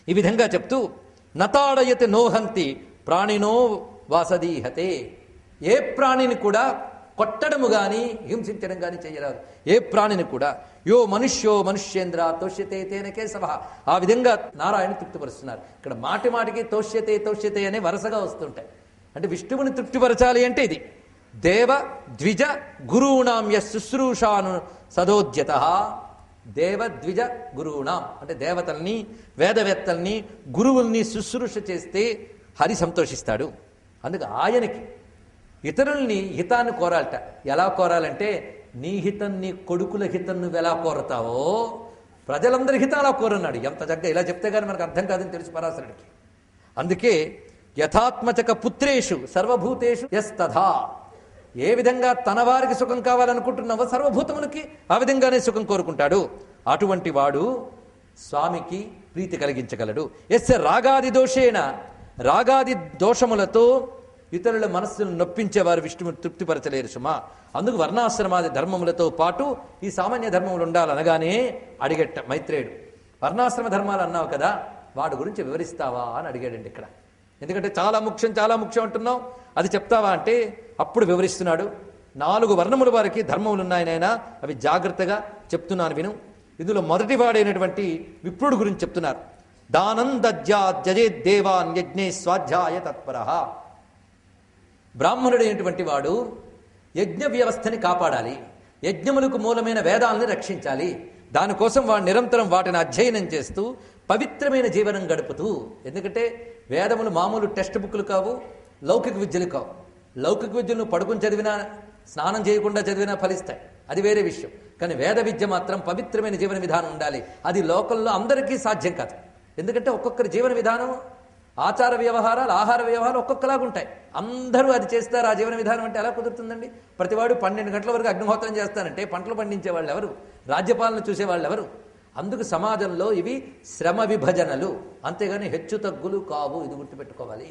ఈ విధంగా చెప్తూ నతాడయతి నోహంతి ప్రాణినో వాసదీహతే. ఏ ప్రాణిని కూడా కొట్టడము గాని హింసించడం గాని చేయరాదు. ఏ ప్రాణిని కూడా. యో మనుష్యో మనుష్యేంద్ర తోష్యతే తేన కేశవ. ఆ విధంగా నారాయణ తృప్తిపరుస్తున్నారు. ఇక్కడ మాటి మాటికి తోష్యతే తోష్యతే అనే వరుసగా వస్తుంటాయి. అంటే విష్ణువుని తృప్తిపరచాలి అంటే ఇది దేవ ద్విజ గురూణాం శుశ్రూషాను సదోద్యత. దేవ ద్విజ గురూణాం అంటే దేవతల్ని వేదవేత్తల్ని గురువుల్ని శుశ్రూష చేస్తే హరి సంతోషిస్తాడు. అందుకు ఆయనకి ఇతరుల్ని హితాన్ని కోరాలట. ఎలా కోరాలంటే నీ హితం నీ కొడుకుల హితం నువ్వు ఎలా కోరతావో ప్రజలందరి హితం అలా కోరన్నాడు. ఎంత చక్కగా ఇలా చెప్తే కానీ మనకు అర్థం కాదని తెలుసు పరాశరుడికి. అందుకే యథాత్మచక పుత్రేషు సర్వభూతేషు యస్తథా. ఏ విధంగా తన వారికి సుఖం కావాలనుకుంటున్నావో సర్వభూతములకి ఆ విధంగానే సుఖం కోరుకుంటాడు. అటువంటి వాడు స్వామికి ప్రీతి కలిగించగలడు. ఎస్ రాగాది దోషేణ రాగాది దోషములతో ఇతరుల మనస్సును నొప్పించేవారు విష్ణువుని తృప్తిపరచలేరు సుమా. అందుకు వర్ణాశ్రమాది ధర్మములతో పాటు ఈ సామాన్య ధర్మములు ఉండాలనగానే అడిగట్ట మైత్రేయుడు. వర్ణాశ్రమ ధర్మాలు అన్నావు కదా, వాడి గురించి వివరిస్తావా అని అడిగాడండి ఇక్కడ. ఎందుకంటే చాలా ముఖ్యం అంటున్నావు, అది చెప్తావా అంటే అప్పుడు వివరిస్తున్నాడు. 4 వర్ణముల వారికి ధర్మములు ఉన్నాయనైనా అవి జాగ్రత్తగా చెప్తున్నాను విను. ఇందులో మొదటి వాడైనటువంటి విప్రుడు గురించి చెప్తున్నారు. దానందజ్జేదేవాన్ యజ్ఞే స్వాధ్యాయ తత్పర. బ్రాహ్మణుడైనటువంటి వాడు యజ్ఞ వ్యవస్థని కాపాడాలి, యజ్ఞములకు మూలమైన వేదాలని రక్షించాలి. దానికోసం వాడు నిరంతరం వాటిని అధ్యయనం చేస్తూ పవిత్రమైన జీవనం గడుపుతూ. ఎందుకంటే వేదములు మామూలు టెక్స్ట్ బుక్లు కావు, లౌకిక విద్యలు కావు. లౌకిక విద్యలను పడుకుని చదివినా స్నానం చేయకుండా చదివినా ఫలిస్తాయి, అది వేరే విషయం. కానీ వేద విద్య మాత్రం పవిత్రమైన జీవన విధానం ఉండాలి. అది లోకంలో అందరికీ సాధ్యం కాదు. ఎందుకంటే ఒక్కొక్కరి జీవన విధానం, ఆచార వ్యవహారాలు, ఆహార వ్యవహారాలు ఒక్కొక్కలాగా ఉంటాయి. అందరూ అది చేస్తారు ఆ జీవన విధానం అంటే ఎలా కుదురుతుందండి? ప్రతివాడు 12 గంటల వరకు అగ్నిహోత్రం చేస్తానంటే పంటలు పండించే వాళ్ళు ఎవరు? రాజ్యపాలన చూసేవాళ్ళు ఎవరు? అందుకు సమాజంలో ఇవి శ్రమ విభజనలు, అంతేగాని హెచ్చు తగ్గులు కావు. ఇది గుర్తుపెట్టుకోవాలి.